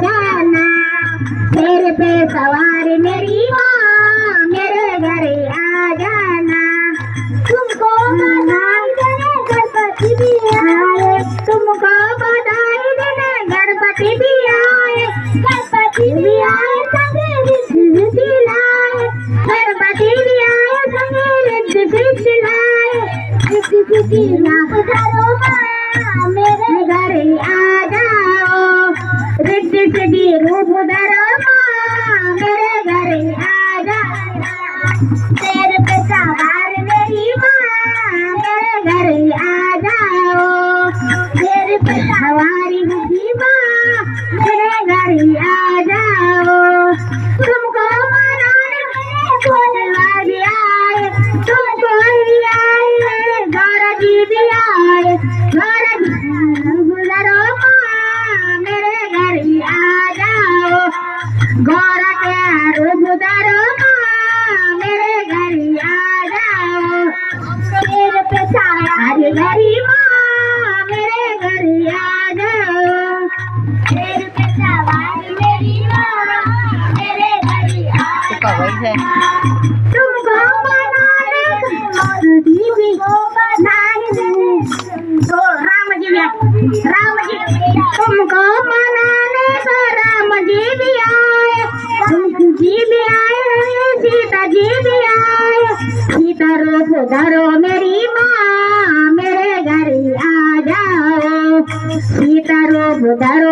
जाना। सिर पे सवार मेरी माँ मेरे घर आ जाना। तुमको बधाई देने गणपति भी आए, तुमको बधाई देने गणपति भी आए, गणपति भी आए संगे रिद्धि सिद्धि लाए, गणपति भी आए संगे रिद्धि सिद्धि लाए। रिद्धि सिद्धि लाओ धरो माँ मेरे घर आ जाओ, रिद्धि सिद्धि रूप धरो माँ मेरे घर आ जाओ। सिर पे सवार मेरी माँ मेरे घर आ जाओ, सिर पे सवारी बुद्धि माँ मेरे घर आ जाओ। तुमको मनाने मेरे भोलेवा भी आए, तुमको भी आए गौरा जी भी आए, गौरा जी गुजरो माँ मेरे घर आ जाओ, गौरा के रूप धरो माँ मेरे घर आ जाओ। सिर पे सवारी मेरी माँ मेरे घर आ जाओ, सिर पे सवारी मेरी माँ मेरे घर आ जाओ। तुमको बनाने दीदी को बनाने तो राम जी तुमको मनाने तो राम जी भी आए, कुंती जी भी आए, सीता जी भी आए। सीता रूप धरो मेरी माँ मेरे घर आ जाओ, सीता रूप धरो